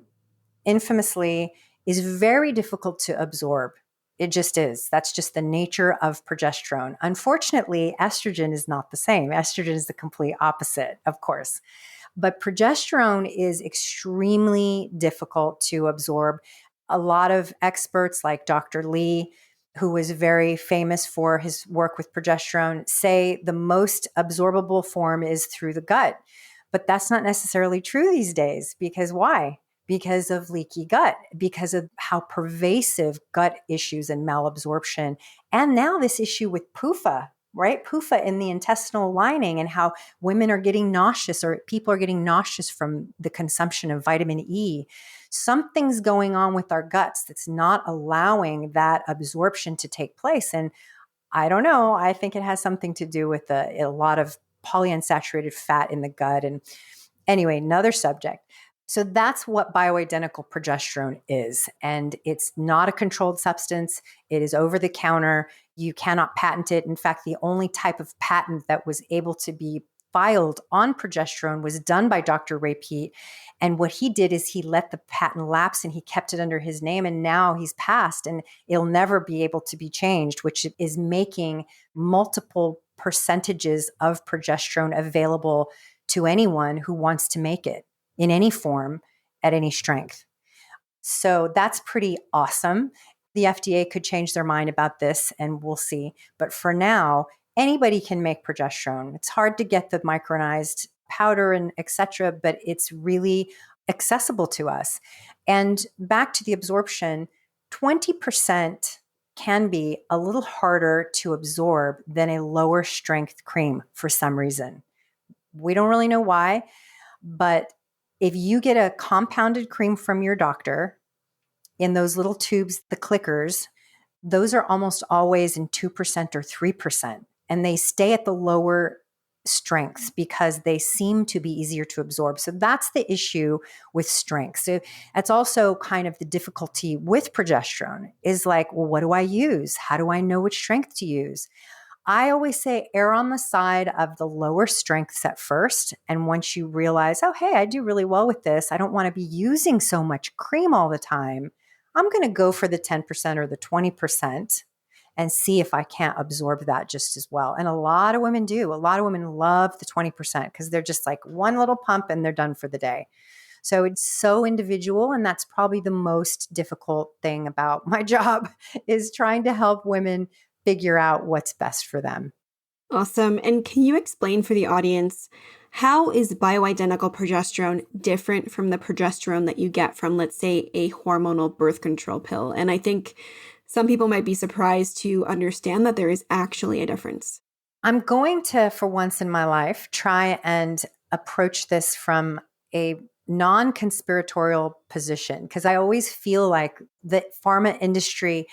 S2: infamously, is very difficult to absorb. It just is. That's just the nature of progesterone. Unfortunately, estrogen is not the same. Estrogen is the complete opposite, of course. But progesterone is extremely difficult to absorb. A lot of experts like Dr. Lee, who was very famous for his work with progesterone, say the most absorbable form is through the gut. But that's not necessarily true these days, because why? Because of leaky gut, because of how pervasive gut issues and malabsorption. And now this issue with PUFA, right? PUFA in the intestinal lining, and how women are getting nauseous, or people are getting nauseous from the consumption of vitamin E. Something's going on with our guts that's not allowing that absorption to take place. And I don't know, I think it has something to do with a lot of polyunsaturated fat in the gut. And anyway, another subject. So that's what bioidentical progesterone is. And it's not a controlled substance. It is over the counter. You cannot patent it. In fact, the only type of patent that was able to be filed on progesterone was done by Dr. Ray Peat. And what he did is he let the patent lapse and he kept it under his name. And now he's passed and it'll never be able to be changed, which is making multiple percentages of progesterone available to anyone who wants to make it in any form at any strength. So that's pretty awesome. The FDA could change their mind about this and we'll see. But for now, anybody can make progesterone. It's hard to get the micronized powder and et cetera, but it's really accessible to us. And back to the absorption, 20% can be a little harder to absorb than a lower strength cream for some reason. We don't really know why, but if you get a compounded cream from your doctor in those little tubes, the clickers, those are almost always in 2% or 3%. And they stay at the lower strengths because they seem to be easier to absorb. So that's the issue with strength. So that's also kind of the difficulty with progesterone is like, well, what do I use? How do I know which strength to use? I always say err on the side of the lower strengths at first. And once you realize, oh, hey, I do really well with this, I don't want to be using so much cream all the time, I'm going to go for the 10% or the 20% and see if I can't absorb that just as well. And a lot of women do. A lot of women love the 20% because they're just like one little pump and they're done for the day. So it's so individual. And that's probably the most difficult thing about my job is trying to help women figure out what's best for them.
S1: Awesome. And can you explain for the audience, how is bioidentical progesterone different from the progesterone that you get from, let's say, a hormonal birth control pill? And I think some people might be surprised to understand that there is actually a difference.
S2: I'm going to, for once in my life, try and approach this from a non-conspiratorial position, because I always feel like the pharma industry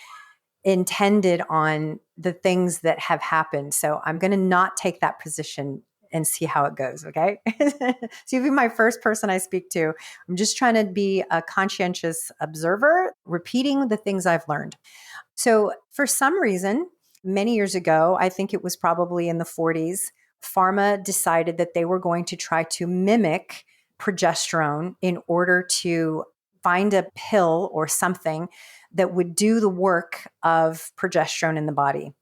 S2: intended on the things that have happened. So I'm going to not take that position and see how it goes. Okay. So you'll be my first person I speak to. I'm just trying to be a conscientious observer, repeating the things I've learned. So for some reason, many years ago, I think it was probably in the 40s, pharma decided that they were going to try to mimic progesterone in order to find a pill or something that would do the work of progesterone in the body.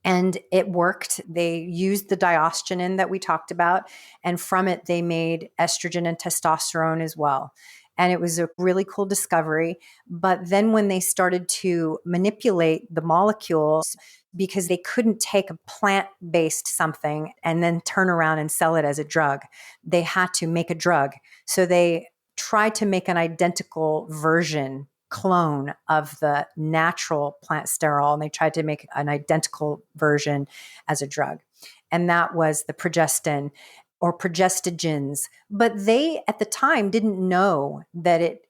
S2: And it worked. They used the diosgenin that we talked about, and from it, they made estrogen and testosterone as well. And it was a really cool discovery. But then when they started to manipulate the molecules, because they couldn't take a plant-based something and then turn around and sell it as a drug, they had to make a drug. So they tried to make an identical version clone of the natural plant sterol, and they tried to make an identical version as a drug. And that was the progestin or progestogens. But they, at the time, didn't know that it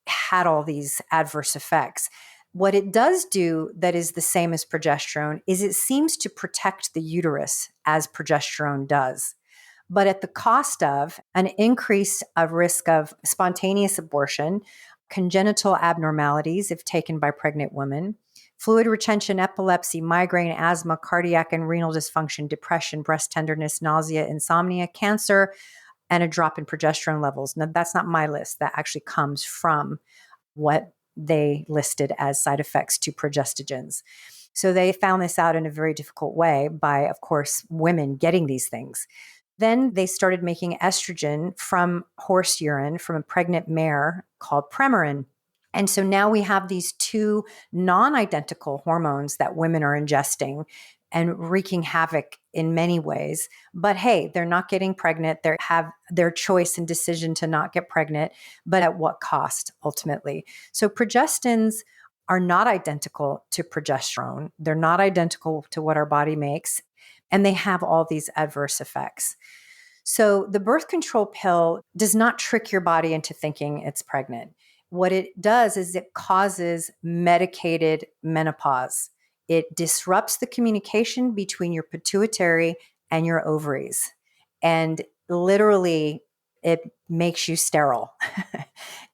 S2: had all these adverse effects. What it does do that is the same as progesterone is it seems to protect the uterus as progesterone does, but at the cost of an increase of risk of spontaneous abortion, congenital abnormalities if taken by pregnant women, fluid retention, epilepsy, migraine, asthma, cardiac and renal dysfunction, depression, breast tenderness, nausea, insomnia, cancer, and a drop in progesterone levels. Now, that's not my list. That actually comes from what they listed as side effects to progestogens. So they found this out in a very difficult way by, of course, women getting these things. Then they started making estrogen from horse urine from a pregnant mare called Premarin. And so now we have these two non-identical hormones that women are ingesting and wreaking havoc in many ways. But hey, they're not getting pregnant. They have their choice and decision to not get pregnant, but at what cost ultimately? So progestins are not identical to progesterone. They're not identical to what our body makes, and they have all these adverse effects. So the birth control pill does not trick your body into thinking it's pregnant. What it does is it causes medicated menopause. It disrupts the communication between your pituitary and your ovaries. And literally, it makes you sterile.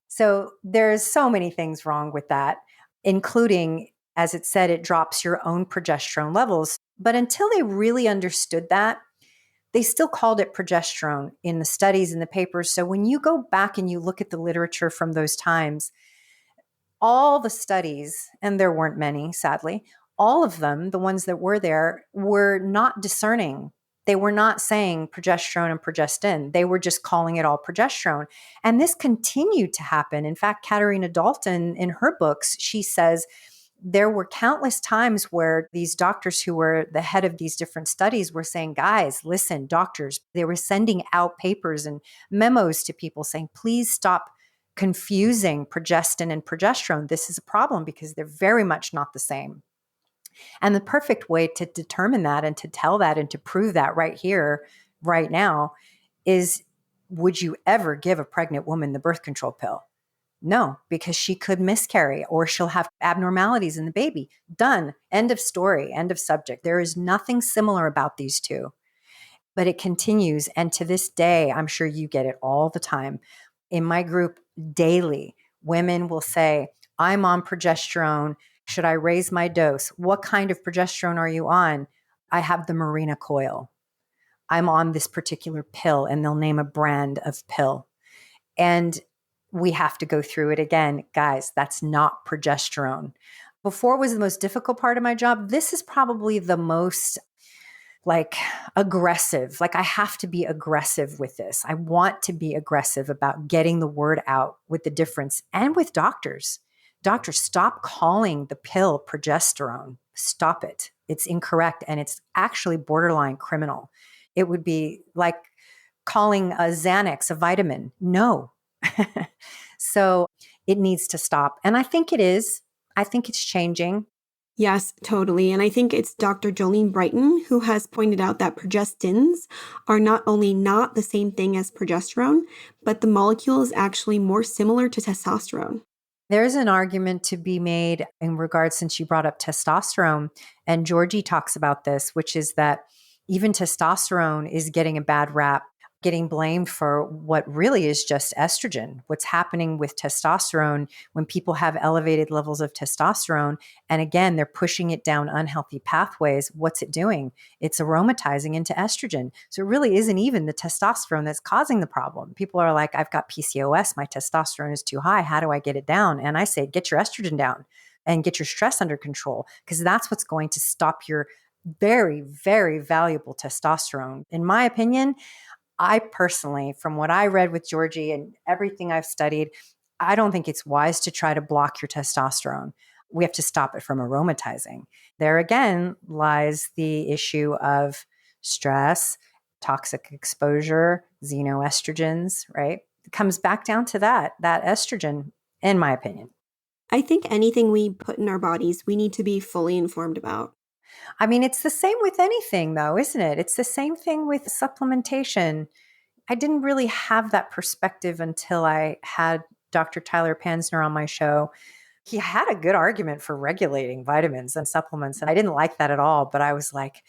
S2: So there's so many things wrong with that, including, as it said, it drops your own progesterone levels. But until they really understood that, they still called it progesterone in the studies and the papers. So when you go back and you look at the literature from those times, all the studies, and there weren't many, sadly, all of them, the ones that were there, were not discerning. They were not saying progesterone and progestin. They were just calling it all progesterone. And this continued to happen. In fact, Katarina Dalton, in her books, she says there were countless times where these doctors who were the head of these different studies were saying, guys, listen, doctors, they were sending out papers and memos to people saying, please stop confusing progestin and progesterone. This is a problem because they're very much not the same. And the perfect way to determine that and to tell that and to prove that right here, right now, is would you ever give a pregnant woman the birth control pill? No, because she could miscarry or she'll have abnormalities in the baby. Done. End of story. End of subject. There is nothing similar about these two, but it continues. And to this day, I'm sure you get it all the time. In my group daily, women will say, I'm on progesterone. Should I raise my dose? What kind of progesterone are you on? I have the Mirena coil. I'm on this particular pill, and they'll name a brand of pill. And we have to go through it again. Guys, that's not progesterone. Before was the most difficult part of my job. This is probably the most aggressive. I have to be aggressive with this. I want to be aggressive about getting the word out with the difference and with doctors. Doctors, stop calling the pill progesterone. Stop it. It's incorrect. And it's actually borderline criminal. It would be like calling a Xanax a vitamin. No. So it needs to stop. And I think it is. I think it's changing.
S1: Yes, totally. And I think it's Dr. Jolene Brighton who has pointed out that progestins are not only not the same thing as progesterone, but the molecule is actually more similar to testosterone.
S2: There's an argument to be made in regards, since you brought up testosterone, and Georgie talks about this, which is that even testosterone is getting a bad rap, getting blamed for what really is just estrogen. What's happening with testosterone when people have elevated levels of testosterone, and again, they're pushing it down unhealthy pathways, what's it doing? It's aromatizing into estrogen. So it really isn't even the testosterone that's causing the problem. People are like, I've got PCOS, my testosterone is too high. How do I get it down? And I say, get your estrogen down and get your stress under control, because that's what's going to stop your very, very valuable testosterone. In my opinion, I personally, from what I read with Georgie and everything I've studied, I don't think it's wise to try to block your testosterone. We have to stop it from aromatizing. There again lies the issue of stress, toxic exposure, xenoestrogens, right? It comes back down to that estrogen, in my opinion.
S1: I think anything we put in our bodies, we need to be fully informed about.
S2: I mean, it's the same with anything, though, isn't it? It's the same thing with supplementation. I didn't really have that perspective until I had Dr. Tyler Pansner on my show. He had a good argument for regulating vitamins and supplements, and I didn't like that at all. But I was like,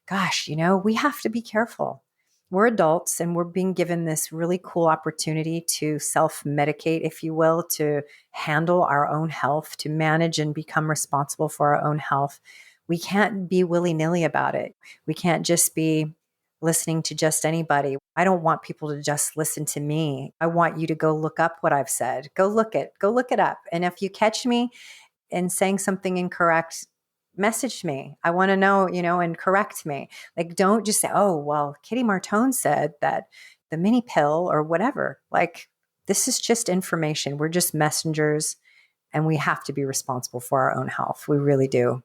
S2: gosh, we have to be careful. We're adults and we're being given this really cool opportunity to self-medicate, if you will, to handle our own health, to manage and become responsible for our own health. We can't be willy-nilly about it. We can't just be listening to just anybody. I don't want people to just listen to me. I want you to go look up what I've said. Go look it up. And if you catch me in saying something incorrect, message me. I want to know, and correct me. Like, don't just say, oh, well, Kitty Martone said that the mini pill or whatever. Like, this is just information. We're just messengers, and we have to be responsible for our own health. We really do.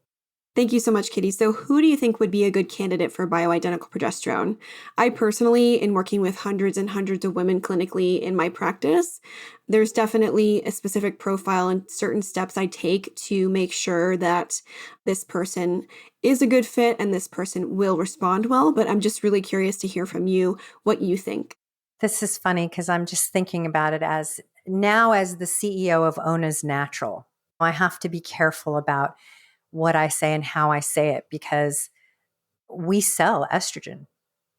S1: Thank you so much, Kitty. So who do you think would be a good candidate for bioidentical progesterone? I personally, in working with hundreds and hundreds of women clinically in my practice, there's definitely a specific profile and certain steps I take to make sure that this person is a good fit and this person will respond well. But I'm just really curious to hear from you what you think.
S2: This is funny because I'm just thinking about it as the CEO of Ona's Natural. I have to be careful about what I say and how I say it because we sell estrogen,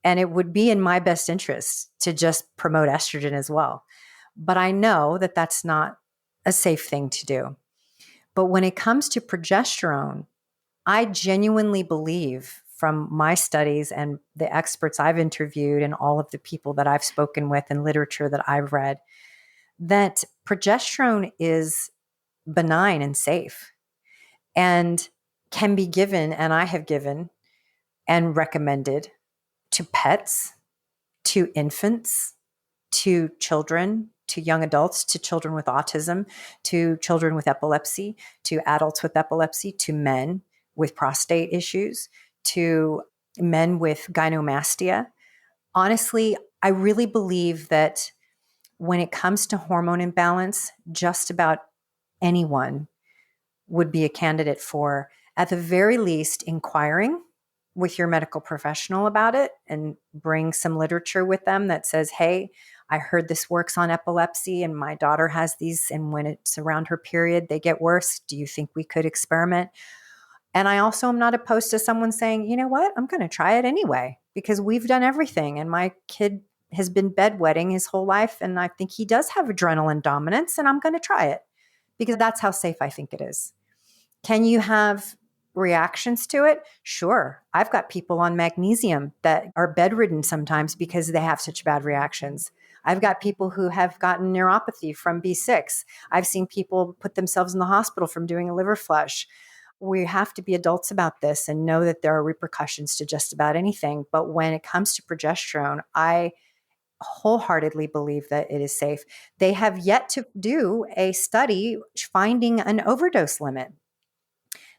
S2: and it would be in my best interest to just promote estrogen as well. But I know that that's not a safe thing to do. But when it comes to progesterone, I genuinely believe from my studies and the experts I've interviewed and all of the people that I've spoken with and literature that I've read, that progesterone is benign and safe and can be given, and I have given and recommended to pets, to infants, to children, to young adults, to children with autism, to children with epilepsy, to adults with epilepsy, to men with prostate issues, to men with gynecomastia. Honestly, I really believe that when it comes to hormone imbalance, just about anyone would be a candidate for, at the very least, inquiring with your medical professional about it and bring some literature with them that says, hey, I heard this works on epilepsy and my daughter has these, and when it's around her period, they get worse. Do you think we could experiment? And I also am not opposed to someone saying, you know what, I'm going to try it anyway, because we've done everything. And my kid has been bedwetting his whole life. And I think he does have adrenaline dominance, and I'm going to try it because that's how safe I think it is. Can you have reactions to it? Sure. I've got people on magnesium that are bedridden sometimes because they have such bad reactions. I've got people who have gotten neuropathy from B6. I've seen people put themselves in the hospital from doing a liver flush. We have to be adults about this and know that there are repercussions to just about anything. But when it comes to progesterone, I wholeheartedly believe that it is safe. They have yet to do a study finding an overdose limit.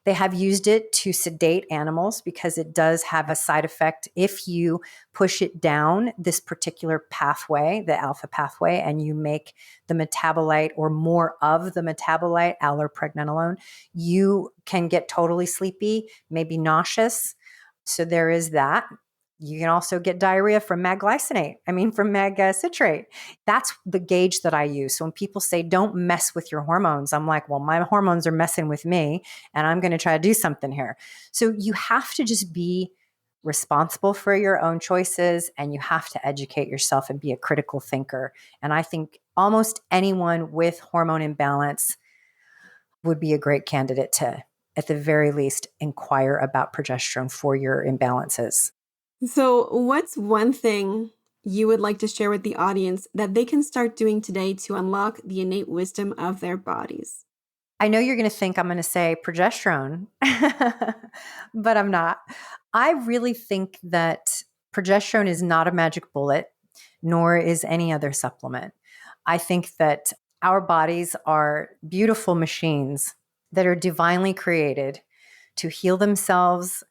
S2: They have used it to sedate animals because it does have a side effect if you push it down this particular pathway, the alpha pathway, and you make the metabolite or more of the metabolite, allopregnanolone, you can get totally sleepy, maybe nauseous. So there is that. You can also get diarrhea from from mag citrate. That's the gauge that I use. So when people say, don't mess with your hormones, I'm like, well, my hormones are messing with me and I'm going to try to do something here. So you have to just be responsible for your own choices, and you have to educate yourself and be a critical thinker. And I think almost anyone with hormone imbalance would be a great candidate to, at the very least, inquire about progesterone for your imbalances.
S1: So, what's one thing you would like to share with the audience that they can start doing today to unlock the innate wisdom of their bodies?
S2: I know you're going to think I'm going to say progesterone, but I'm not. I really think that progesterone is not a magic bullet, nor is any other supplement. I think that our bodies are beautiful machines that are divinely created to heal themselves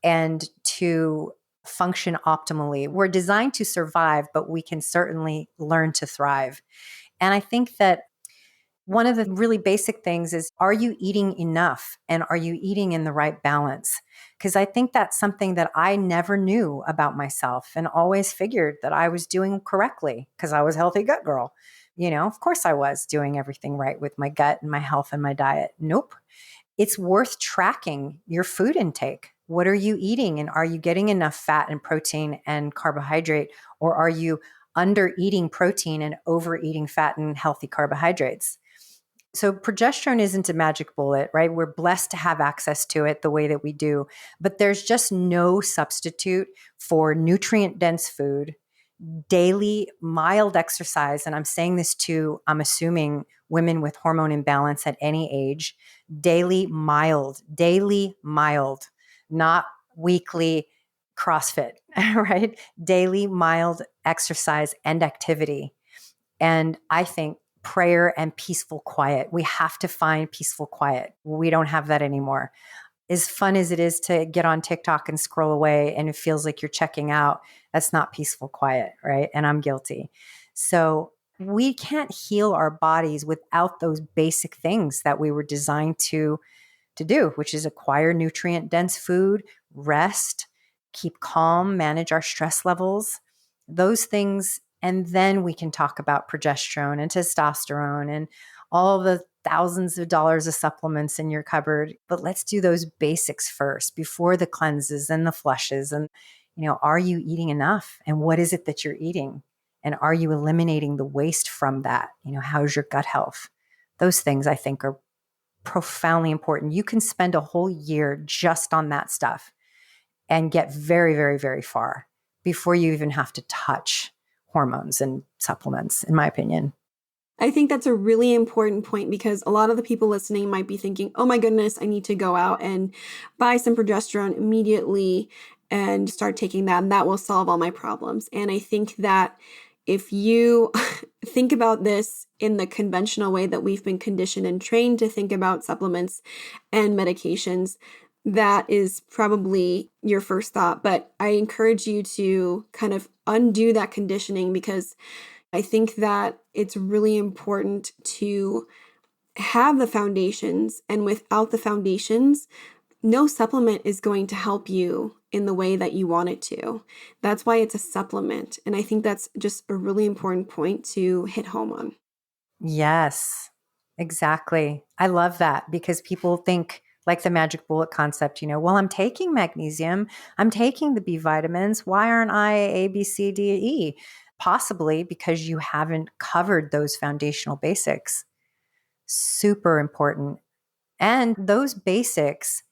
S2: and to function optimally. We're designed to survive, but we can certainly learn to thrive. And I think that one of the really basic things is, are you eating enough and are you eating in the right balance? Because I think that's something that I never knew about myself and always figured that I was doing correctly because I was a healthy gut girl. Of course I was doing everything right with my gut and my health and my diet. Nope. It's worth tracking your food intake. What are you eating? And are you getting enough fat and protein and carbohydrate? Or are you under eating protein and overeating fat and healthy carbohydrates? So progesterone isn't a magic bullet, right? We're blessed to have access to it the way that we do, but there's just no substitute for nutrient-dense food, daily mild exercise. And I'm saying this to, I'm assuming, women with hormone imbalance at any age, daily mild, not weekly CrossFit, right? Daily mild exercise and activity. And I think prayer and peaceful quiet. We have to find peaceful quiet. We don't have that anymore. As fun as it is to get on TikTok and scroll away and it feels like you're checking out, that's not peaceful quiet, right? And I'm guilty. So we can't heal our bodies without those basic things that we were designed to do, which is acquire nutrient dense food, rest, keep calm, manage our stress levels, those things. And then we can talk about progesterone and testosterone and all the thousands of dollars of supplements in your cupboard. But let's do those basics first before the cleanses and the flushes. And, are you eating enough? And what is it that you're eating? And are you eliminating the waste from that? How's your gut health? Those things I think are profoundly important. You can spend a whole year just on that stuff and get very, very, very far before you even have to touch hormones and supplements, in my opinion.
S1: I think that's a really important point because a lot of the people listening might be thinking, oh my goodness, I need to go out and buy some progesterone immediately and start taking that, and that will solve all my problems. And I think that if you think about this in the conventional way that we've been conditioned and trained to think about supplements and medications, that is probably your first thought. But I encourage you to kind of undo that conditioning because I think that it's really important to have the foundations. And without the foundations, no supplement is going to help you in the way that you want it to. That's why it's a supplement. And I think that's just a really important point to hit home on.
S2: Yes, exactly. I love that because people think like the magic bullet concept, well, I'm taking magnesium, I'm taking the B vitamins. Why aren't I A, B, C, D, E? Possibly because you haven't covered those foundational basics. Super important. And those basics,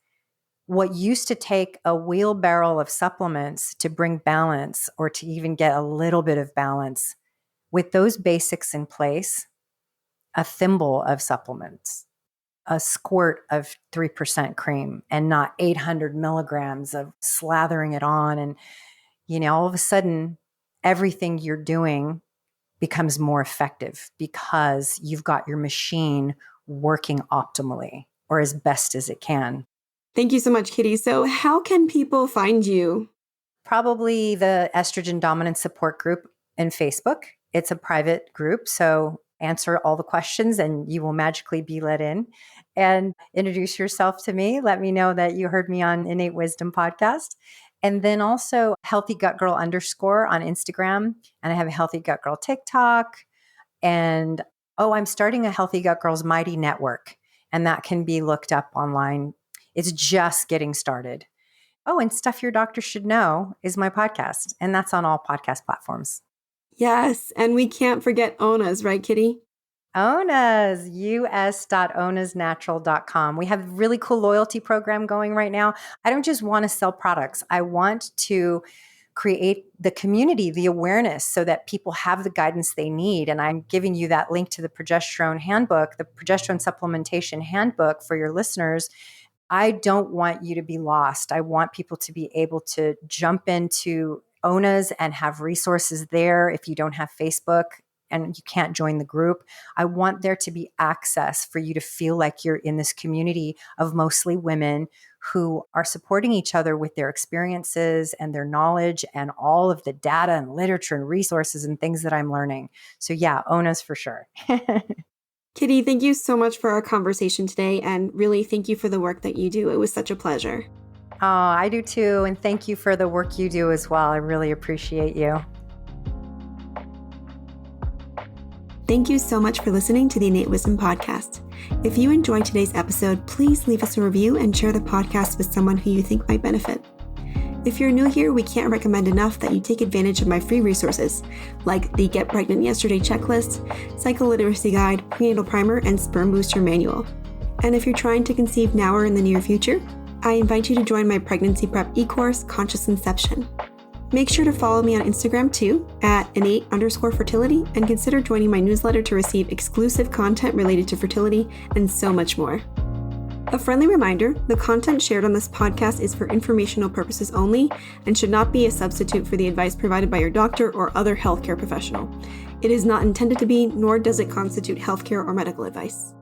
S2: what used to take a wheelbarrow of supplements to bring balance or to even get a little bit of balance, with those basics in place, a thimble of supplements, a squirt of 3% cream and not 800 milligrams of slathering it on. And, all of a sudden, everything you're doing becomes more effective because you've got your machine working optimally or as best as it can.
S1: Thank you so much, Kitty. So how can people find you?
S2: Probably the Estrogen Dominance Support Group in Facebook. It's a private group, so answer all the questions and you will magically be let in. And introduce yourself to me. Let me know that you heard me on Innate Wisdom podcast. And then also Healthy Gut Girl _ on Instagram. And I have a Healthy Gut Girl TikTok. And I'm starting a Healthy Gut Girls Mighty Network. And that can be looked up online. It's just getting started. And Stuff Your Doctor Should Know is my podcast. And that's on all podcast platforms.
S1: Yes. And we can't forget Ona's, right, Kitty?
S2: Ona's, us.onasnatural.com. We have a really cool loyalty program going right now. I don't just want to sell products. I want to create the community, the awareness so that people have the guidance they need. And I'm giving you that link to the progesterone handbook, the progesterone supplementation handbook for your listeners. I don't want you to be lost. I want people to be able to jump into Ona's and have resources there. If you don't have Facebook and you can't join the group, I want there to be access for you to feel like you're in this community of mostly women who are supporting each other with their experiences and their knowledge and all of the data and literature and resources and things that I'm learning. So yeah, Ona's for sure.
S1: Kitty, thank you so much for our conversation today. And really, thank you for the work that you do. It was such a pleasure.
S2: Oh, I do too. And thank you for the work you do as well. I really appreciate you.
S1: Thank you so much for listening to the Innate Wisdom podcast. If you enjoyed today's episode, please leave us a review and share the podcast with someone who you think might benefit. If you're new here, we can't recommend enough that you take advantage of my free resources, like the Get Pregnant Yesterday checklist, Psycholiteracy Guide, Prenatal Primer, and Sperm Booster Manual. And if you're trying to conceive now or in the near future, I invite you to join my pregnancy prep e-course, Conscious Inception. Make sure to follow me on Instagram too, at innate_fertility, and consider joining my newsletter to receive exclusive content related to fertility and so much more. A friendly reminder, the content shared on this podcast is for informational purposes only and should not be a substitute for the advice provided by your doctor or other healthcare professional. It is not intended to be, nor does it constitute healthcare or medical advice.